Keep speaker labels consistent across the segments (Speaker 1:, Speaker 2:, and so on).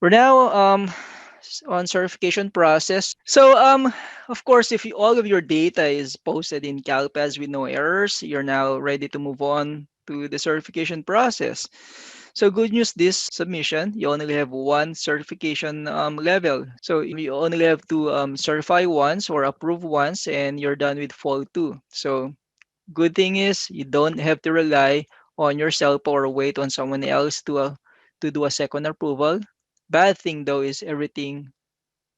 Speaker 1: We're now on certification process. So of course, if all of your data is posted in CalPads with no errors, you're now ready to move on to the certification process. So good news, this submission, you only have one certification level. So you only have to certify once or approve once, and you're done with fall 2. So good thing is you don't have to rely on yourself or wait on someone else to do a second approval. Bad thing though is everything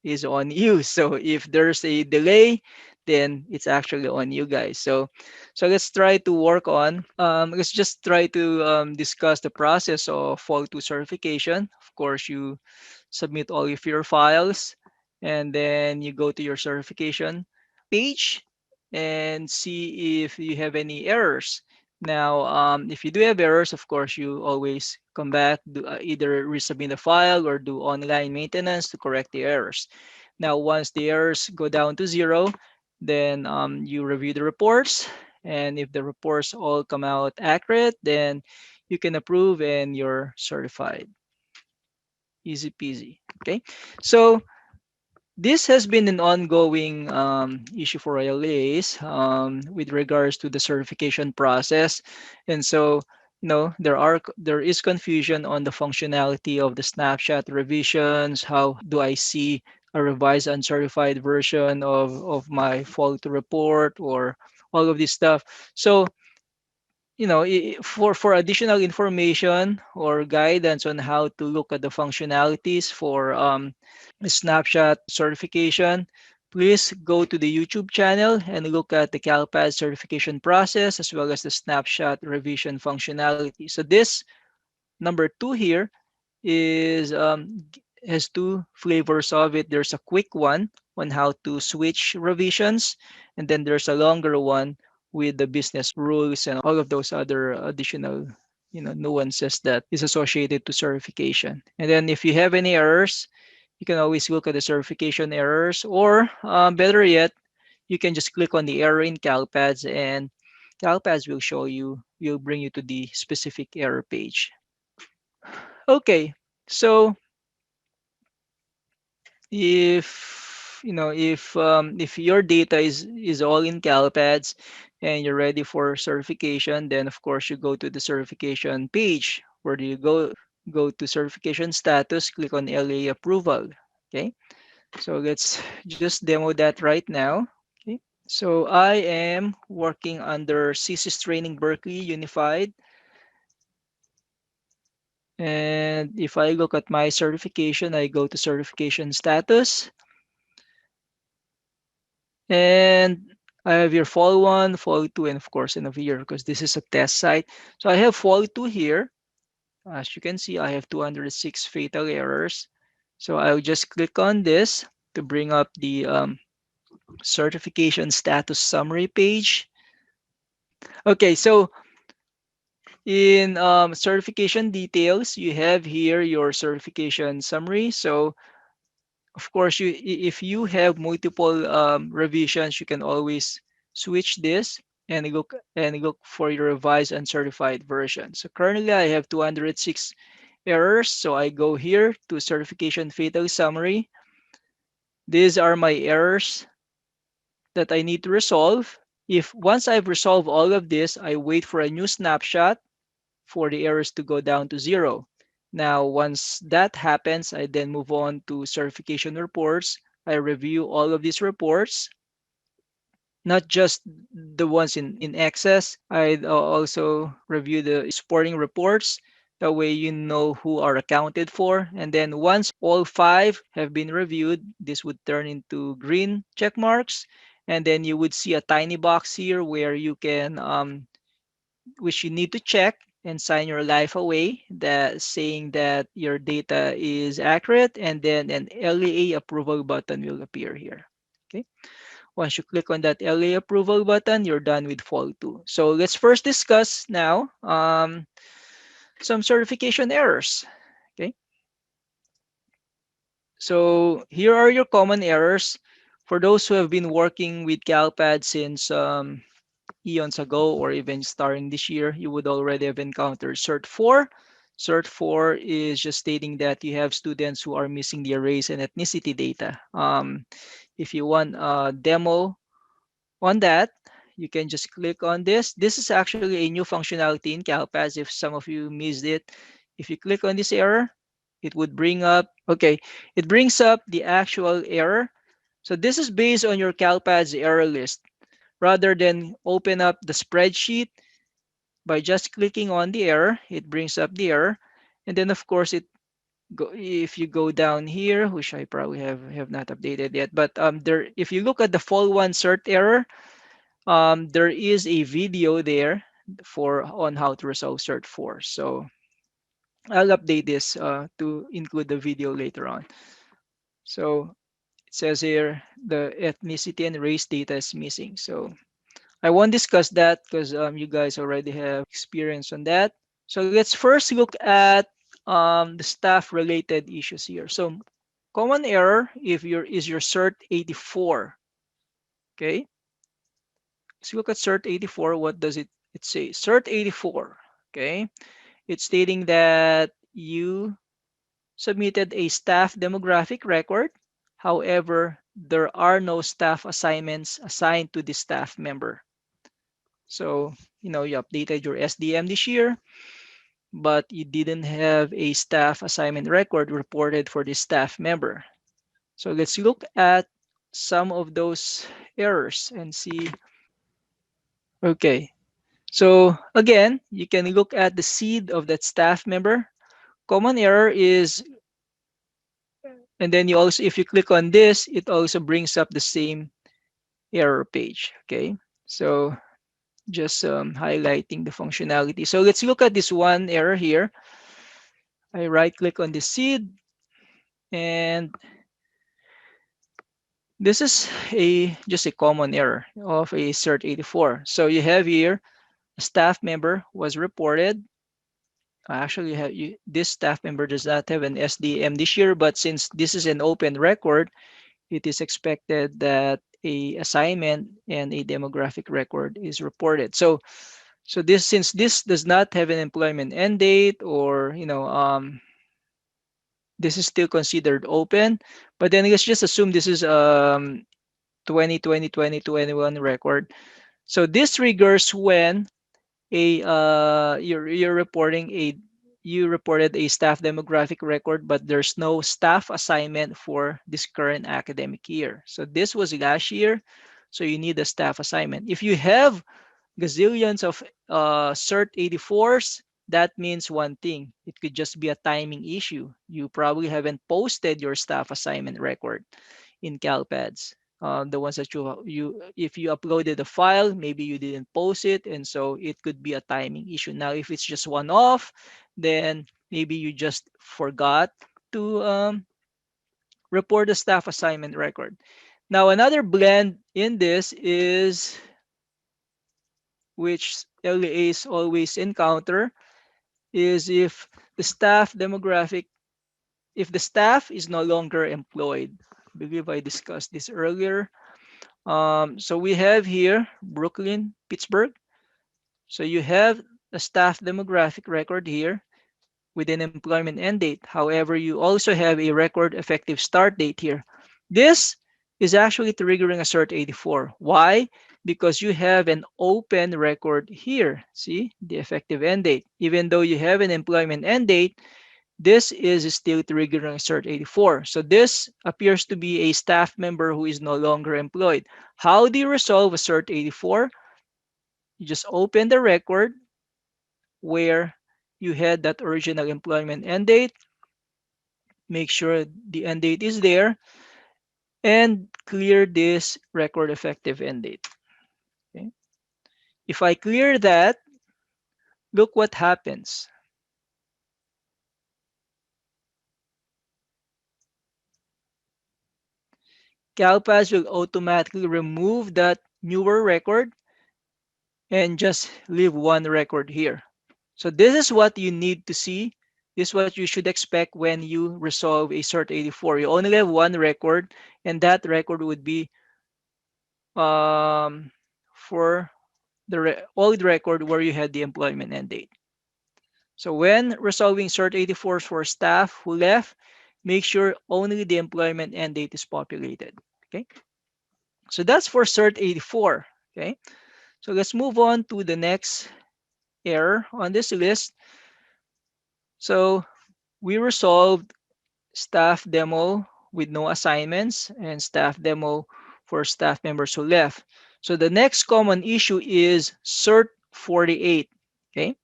Speaker 1: is on you. So if there's a delay, then it's actually on you guys. So let's try to work on. Let's just try to discuss the process of fall 2 certification. Of course, you submit all of your files, and then you go to your certification page and see if you have any errors. Now, if you do have errors, of course, you always come back, either resubmit the file or do online maintenance to correct the errors. Now, once the errors go down to zero, then you review the reports. And if the reports all come out accurate, then you can approve and you're certified. Easy peasy. Okay. So this has been an ongoing issue for LEAs with regards to the certification process. And so, there is confusion on the functionality of the snapshot revisions. How do I see a revised uncertified version of my fault report or all of this stuff? So for additional information or guidance on how to look at the functionalities for snapshot certification, please go to the YouTube channel and look at the CalPAD certification process as well as the snapshot revision functionality. So this number 2 here is has two flavors of it. There's a quick one on how to switch revisions, and then there's a longer one with the business rules and all of those other additional nuances that is associated to certification. And then if you have any errors, you can always look at the certification errors, or better yet, you can just click on the error in CalPads, and CalPads will bring you to the specific error page. Okay, so if your data is all in CalPads and you're ready for certification, then of course you go to the certification page. Where do you go? Go to certification status, click on LA approval. Okay, so let's just demo that right now. Okay, so I am working under CSIS Training Berkeley Unified. And if I look at my certification, I go to certification status. And I have your fall 1, fall 2, and of course end of year because this is a test site. So I have fall 2 here. As you can see, I have 206 fatal errors. So I'll just click on this to bring up the certification status summary page. Okay, so in certification details, you have here your certification summary. So of course, if you have multiple revisions, you can always switch this and look for your revised and certified version. So currently, I have 206 errors. So I go here to certification fatal summary. These are my errors that I need to resolve. If once I've resolved all of this, I wait for a new snapshot for the errors to go down to zero. Now, once that happens, I then move on to certification reports. I review all of these reports, not just the ones in excess. I also review the supporting reports. That way you know who are accounted for. And then once all 5 have been reviewed, this would turn into green check marks. And then you would see a tiny box here where you can which you need to check and sign your life away, that saying that your data is accurate, and then an LEA approval button will appear here. Okay. Once you click on that LEA approval button, you're done with fall 2. So let's first discuss now some certification errors. Okay. So here are your common errors. For those who have been working with CalPad since eons ago or even starting this year, you would already have encountered CERT004, CERT004 is just stating that you have students who are missing their race and ethnicity data. If you want a demo on that, you can just click on this. This is actually a new functionality in CalPAS if some of you missed it. If you click on this error, it would bring up, okay, it brings up the actual error. So this is based on your CalPAS error list. Rather than open up the spreadsheet, by just clicking on the error, it brings up the error. And then of course, if you go down here, which I probably have not updated yet, but there, if you look at the fall one CERT error, there is a video there for on how to resolve CERT004. So I'll update this to include the video later on. So it says here the ethnicity and race data is missing. So I won't discuss that because you guys already have experience on that. So let's first look at the staff related issues here. So common error if your CERT084. Okay, let's look at CERT084. What does it say? CERT084. Okay, it's stating that you submitted a staff demographic record. However, there are no staff assignments assigned to the staff member. So, you updated your SDM this year, but you didn't have a staff assignment record reported for the staff member. So let's look at some of those errors and see. Okay, so again, you can look at the seed of that staff member. Common error is, and then you also, if you click on this, it also brings up the same error page. Okay, so just highlighting the functionality. So let's look at this one error here. I right click on the seed, and this is just a common error of a CERT084. So you have here a staff member was reported. Actually, this staff member does not have an SDM this year, but since this is an open record, it is expected that a assignment and a demographic record is reported. So this, since this does not have an employment end date, or this is still considered open. But then let's just assume this is 2020 2021 record. So this triggers when you're reporting a you reported a staff demographic record, but there's no staff assignment for this current academic year. So this was last year, so you need a staff assignment. If you have gazillions of CERT084s, that means one thing. It could just be a timing issue. You probably haven't posted your staff assignment record in CalPads. The ones that if you uploaded a file, maybe you didn't post it, and so it could be a timing issue. Now, if it's just one-off, then maybe you just forgot to report the staff assignment record. Now, another blend in this is, which LEAs always encounter, is if the staff is no longer employed. I believe I discussed this earlier. So we have here Brooklyn, Pittsburgh. So you have a staff demographic record here with an employment end date. However, you also have a record effective start date here. This is actually triggering a CERT084. Why? Because you have an open record here. See the effective end date. Even though you have an employment end date, this is still triggering CERT084. So this appears to be a staff member who is no longer employed. How do you resolve a CERT084? You just open the record where you had that original employment end date. Make sure the end date is there and clear this record effective end date. Okay. If I clear that, look what happens. CalPAS will automatically remove that newer record and just leave one record here. So this is what you need to see. This is what you should expect when you resolve a CERT084. You only have one record, and that record would be for the old record where you had the employment end date. So when resolving CERT-84 for staff who left, make sure only the employment end date is populated. Okay, so that's for CERT-84. Okay, so let's move on to the next error on this list. So we resolved staff demo with no assignments and staff demo for staff members who left. So the next common issue is CERT-48. Okay,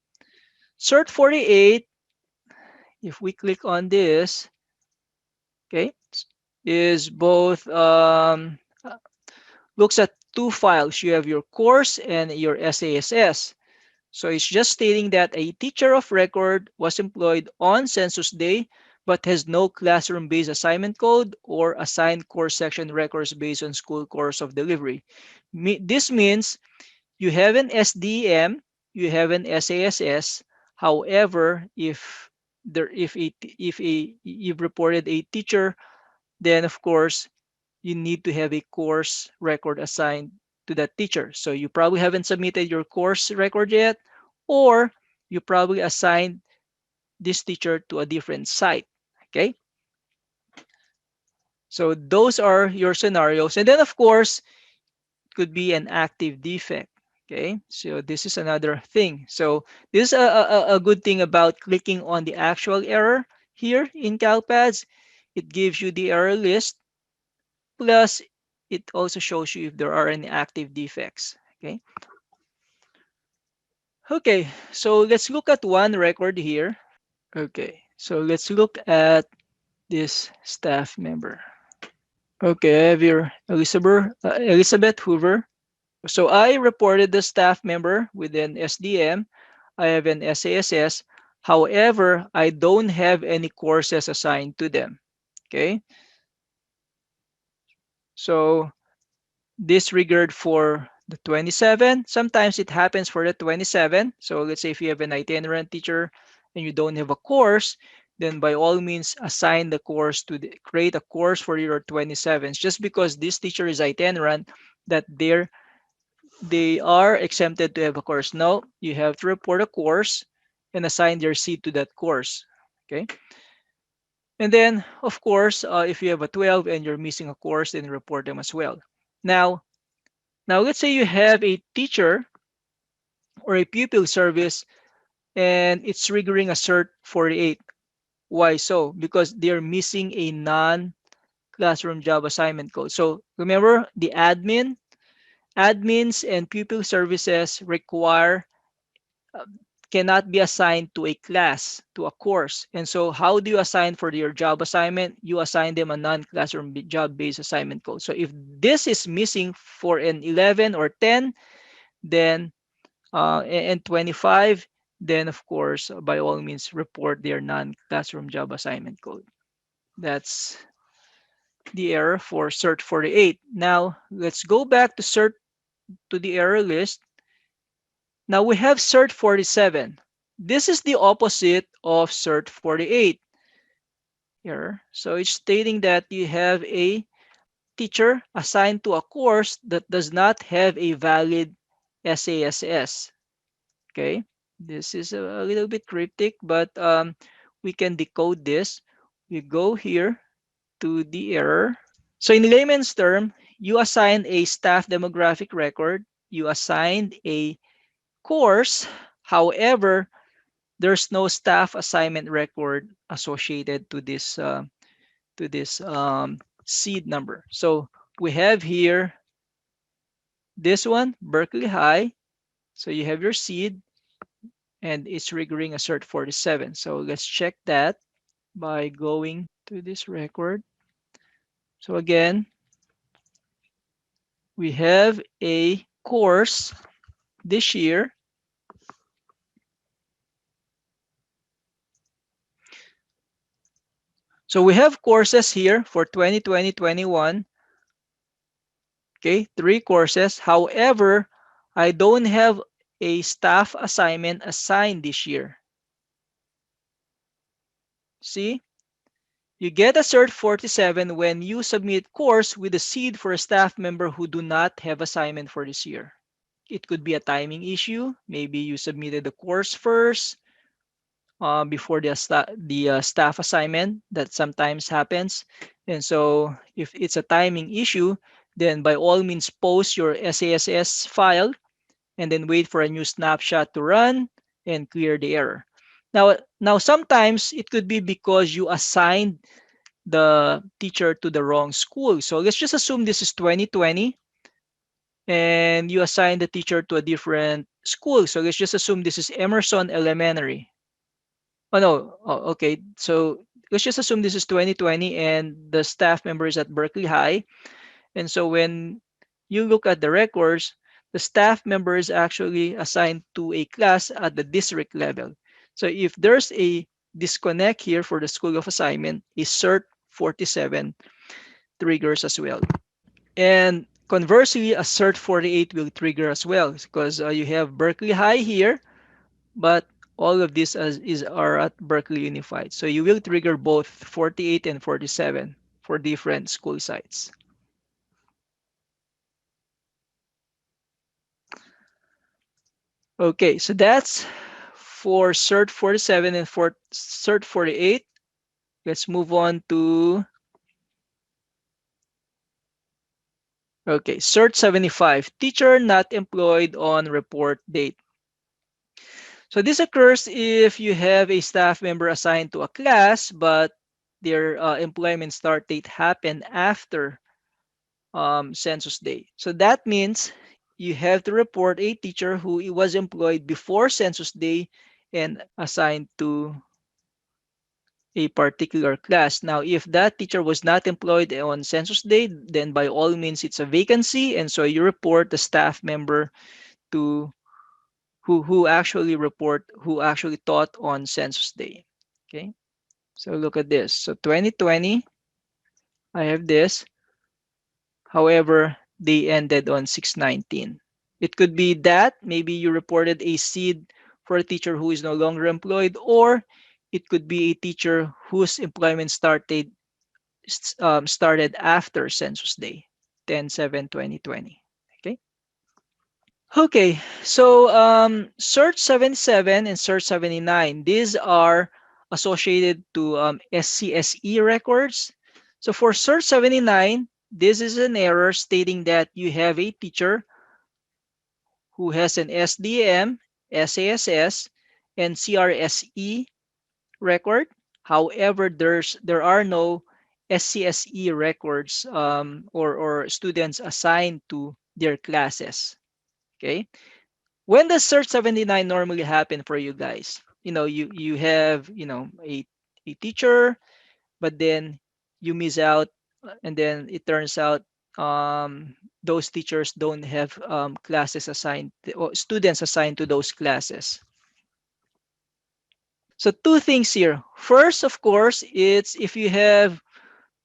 Speaker 1: CERT-48, if we click on this, okay, is both looks at two files. You have your course and your SASS. So it's just stating that a teacher of record was employed on census day but has no classroom-based assignment code or assigned course section records based on school course of delivery. This means you have an SDM, you have an SASS. However, if you've reported a teacher, then of course you need to have a course record assigned to that teacher. So you probably haven't submitted your course record yet, or you probably assigned this teacher to a different site. Okay, so those are your scenarios. And then of course, could be an active defect. Okay, so this is another thing. So this is a good thing about clicking on the actual error here in CalPads. It gives you the error list. Plus, it also shows you if there are any active defects. Okay. Okay, so let's look at one record here. Okay, so let's look at this staff member. Okay, I have here Elizabeth Hoover. So I reported the staff member with an SDM. I have an SASS. However, I don't have any courses assigned to them. Okay, so disregard for the 27. Sometimes it happens for the 27. So let's say if you have an itinerant teacher and you don't have a course, then by all means assign the course to create a course for your 27s. Just because this teacher is itinerant, that they are exempted to have a course. No, you have to report a course and assign their seat to that course. Okay. And then, of course, if you have a 12 and you're missing a course, then report them as well. Now, Now, let's say you have a teacher or a pupil service and it's triggering a CERT-48. Why so? Because they're missing a non-classroom job assignment code. So remember, the admins and pupil services uh, cannot be assigned to a class, to a course. And so how do you assign for your job assignment? You assign them a non-classroom job-based assignment code. So if this is missing for an 11 or 10, then and 25, then of course, by all means, report their non-classroom job assignment code. That's the error for CERT-48. Now, let's go back to the error list. Now we have CERT-47. This is the opposite of CERT-48 error. So it's stating that you have a teacher assigned to a course that does not have a valid SASS. Okay, this is a little bit cryptic, but we can decode this. We go here to the error. So in layman's term, you assigned a staff demographic record, you assigned a course. However, there's no staff assignment record associated to this seed number. So we have here this one, Berkeley High. So you have your seed, and it's triggering a CERT-47. So let's check that by going to this record. So again, we have a course this year. So we have courses here for 2020-21. Okay, 3 courses. However, I don't have a staff assignment assigned this year. See? You get a CERT-47 when you submit course with a seed for a staff member who do not have assignment for this year. It could be a timing issue. Maybe you submitted the course first, before the staff assignment. That sometimes happens. And so if it's a timing issue, then by all means post your SASS file and then wait for a new snapshot to run and clear the error. Now sometimes it could be because you assigned the teacher to the wrong school. So let's just assume this is 2020 and you assign the teacher to a different school. So let's just assume this is Emerson Elementary. Oh no, oh, okay. So let's just assume this is 2020 and the staff member is at Berkeley High. And so when you look at the records, the staff member is actually assigned to a class at the district level. So if there's a disconnect here for the school of assignment, a CERT047 triggers as well. And conversely, a CERT048 will trigger as well because you have Berkeley High here, but all of these are at Berkeley Unified. So you will trigger both 48 and 47 for different school sites. Okay, so that's for CERT047 and for CERT048. Let's move on to, okay, CERT075, teacher not employed on report date. So this occurs if you have a staff member assigned to a class, but their employment start date happened after census day. So that means you have to report a teacher who was employed before census day and assigned to a particular class. Now, if that teacher was not employed on census day, then by all means it's a vacancy, and so you report the staff member to who actually taught on census day. Okay, so look at this. So 2020, I have this. However, they ended on 619. It could be that maybe you reported a seed for a teacher who is no longer employed, or it could be a teacher whose employment started after census day, 10/7/2020. Okay. Okay, so CERT 77 and CERT 79, these are associated to SCSE records. So for CERT 79, this is an error stating that you have a teacher who has an SDM, SASS, and CRSE record. However, there are no SCSE records or students assigned to their classes. Okay. When does CERT 79 normally happen for you guys? You have a teacher, but then you miss out, and then it turns out those teachers don't have classes assigned or students assigned to those classes. So two things here. First, of course, it's if you have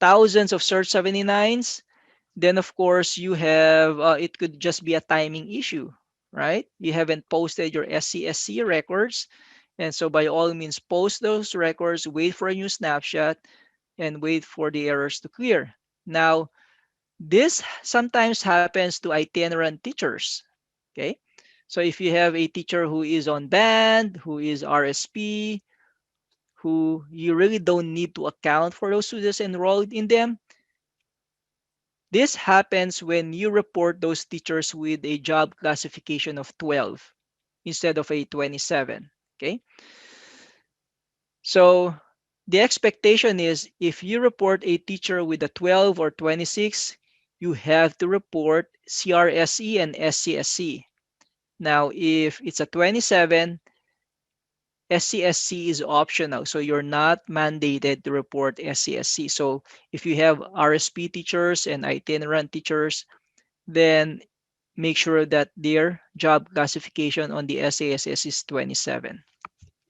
Speaker 1: thousands of CERT 79s, then of course you have it could just be a timing issue, right? You haven't posted your SCSC records, and so by all means post those records, wait for a new snapshot, and wait for the errors to clear. Now, this sometimes happens to itinerant teachers. Okay, so if you have a teacher who is on band, who is RSP, who you really don't need to account for those students enrolled in them, this happens when you report those teachers with a job classification of 12 instead of a 27. Okay. So the expectation is if you report a teacher with a 12 or 26, you have to report CRSE and SCSC. Now, if it's a 27, SCSC is optional, so you're not mandated to report SCSC. So if you have RSP teachers and itinerant teachers, then make sure that their job classification on the SASS is 27.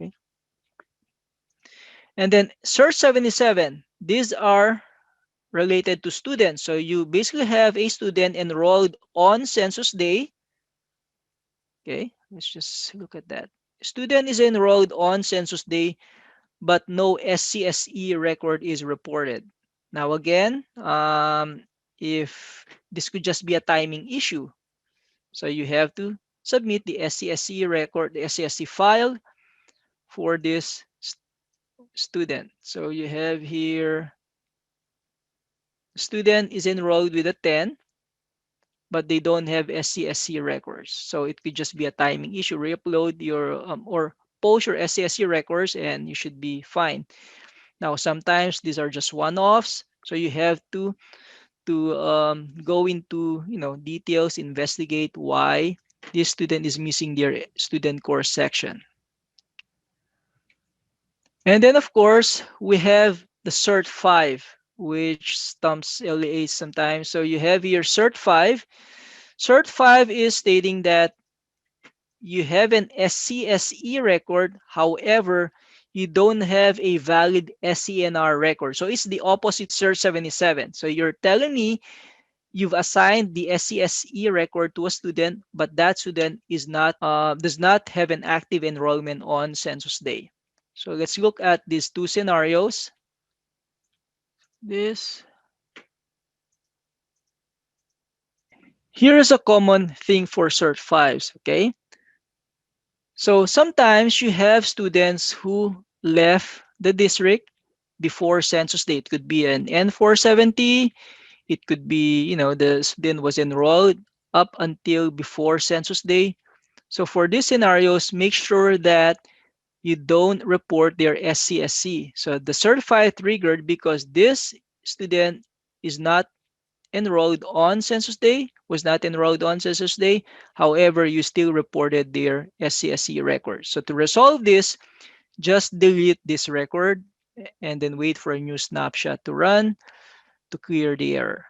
Speaker 1: Okay. And then CERT 77, these are related to students. So you basically have a student enrolled on census day. Okay, let's just look at that. Student is enrolled on census day, but no SCSE record is reported. Now again, if this could just be a timing issue, so you have to submit the SCSE record, the SCSE file for this student. So you have here student is enrolled with a 10, but they don't have SCSC records. So it could just be a timing issue. Re-upload your or post your SCSC records and you should be fine. Now sometimes these are just one-offs, so you have to go into details, investigate why this student is missing their student course section. And then of course we have the CERT005, which stumps LEAs sometimes. So you have here CERT005. CERT005 is stating that you have an SCSE record, however, you don't have a valid SCNR record. So it's the opposite CERT077. So you're telling me you've assigned the SCSE record to a student, but that student does not have an active enrollment on census day. So let's look at these two scenarios. This Here is a common thing for CERT5s, okay? So sometimes you have students who left the district before census day. It could be an N470. It could be, the student was enrolled up until before census day. So for these scenarios, make sure that you don't report their SCSC. So the certified triggered because this student is not enrolled on census day, was not enrolled on census day. However, you still reported their SCSC record. So to resolve this, just delete this record and then wait for a new snapshot to run to clear the error.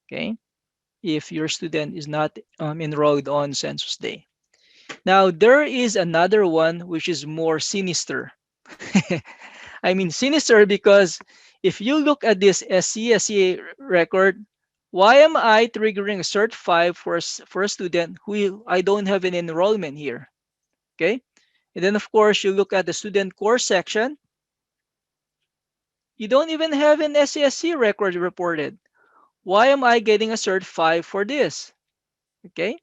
Speaker 1: Okay, if your student is not enrolled on census day. Now, there is another one which is more sinister. I mean, sinister because if you look at this SCSE record, why am I triggering a Cert 5 for a student who I don't have an enrollment here? Okay. And then, of course, you look at the student course section. You don't even have an SCSE record reported. Why am I getting a Cert 5 for this? Okay.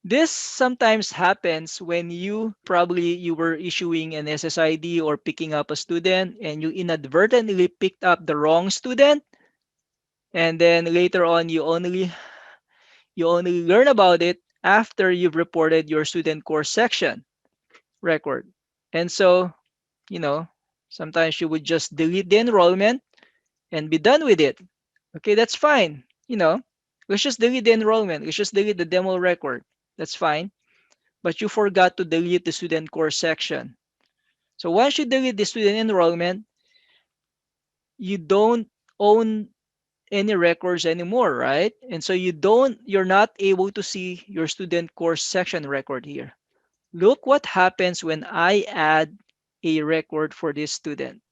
Speaker 1: This sometimes happens when you were issuing an SSID or picking up a student and you inadvertently picked up the wrong student, and then later on you only learn about it after you've reported your student course section record. And so, you know, sometimes you would just delete the enrollment and be done with it. Okay, that's fine. Let's just delete the enrollment. Let's just delete the demo record. That's fine. But you forgot to delete the student course section. So once you delete the student enrollment, you don't own any records anymore, right? And so you're not able to see your student course section record here. Look what happens when I add a record for this student.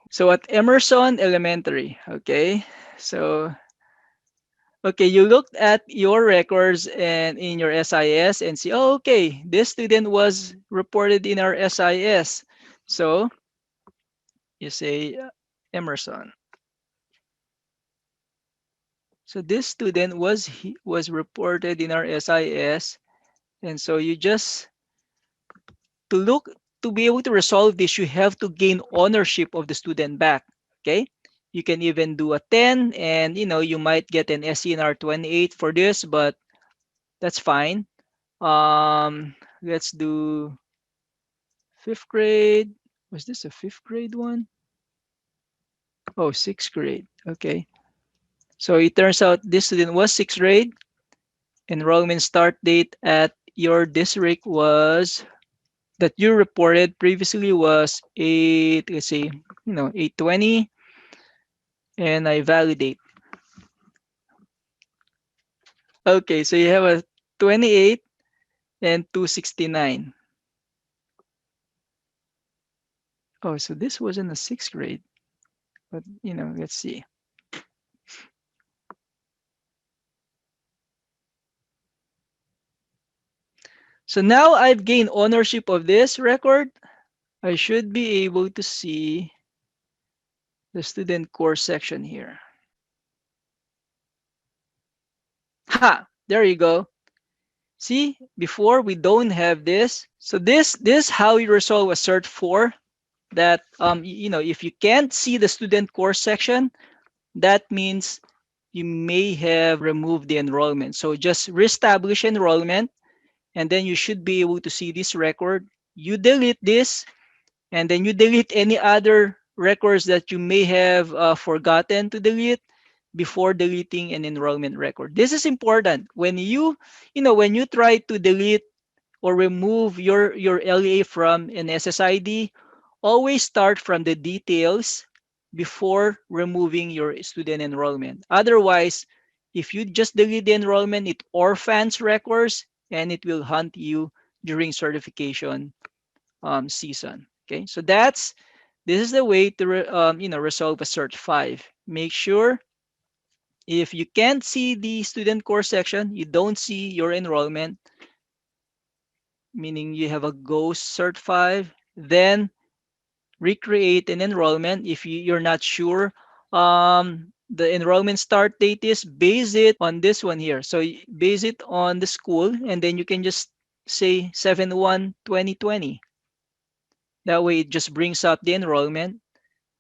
Speaker 1: So at Emerson Elementary, okay? So, okay, you looked at your records and in your SIS and see, oh, okay, this student was reported in our SIS. So you say Emerson. So this student was reported in our SIS, and so you just to look to be able to resolve this, you have to gain ownership of the student back. Okay, you can even do a 10, and you might get an SCNR 28 for this, but that's fine. Let's do fifth grade. Was this a fifth grade one? Oh, sixth grade. Okay. So it turns out this student was sixth grade. Enrollment start date at your district was that you reported previously was 8, let's say, 820, and I validate. Okay, so you have a 28 and 269. Oh, so this wasn't a sixth grade, but let's see. So now I've gained ownership of this record. I should be able to see the student course section here. Ha! There you go. See, before we don't have this. So this how you resolve a CERT 4. that if you can't see the student course section, that means you may have removed the enrollment. So just reestablish enrollment, and then you should be able to see this record. You delete this, and then you delete any other records that you may have forgotten to delete before deleting an enrollment record. This is important. When you try to delete or remove your LEA from an SSID, always start from the details before removing your student enrollment. Otherwise, if you just delete the enrollment, it orphans records and it will hunt you during certification season. Okay, so this is the way to resolve a CERT 5. Make sure if you can't see the student course section, you don't see your enrollment, meaning you have a ghost CERT 5, then recreate an enrollment. If you're not sure the enrollment start date is, base it on this one here. So base it on the school, and then you can just say 7/1/2020. That way it just brings up the enrollment,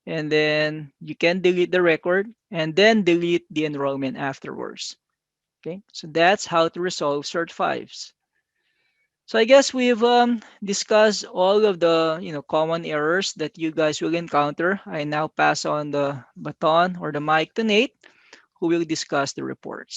Speaker 1: and then you can delete the record and then delete the enrollment afterwards. Okay, so that's how to resolve CERT 5s. So I guess we've discussed all of the common errors that you guys will encounter. I now pass on the baton or the mic to Nate, who will discuss the reports.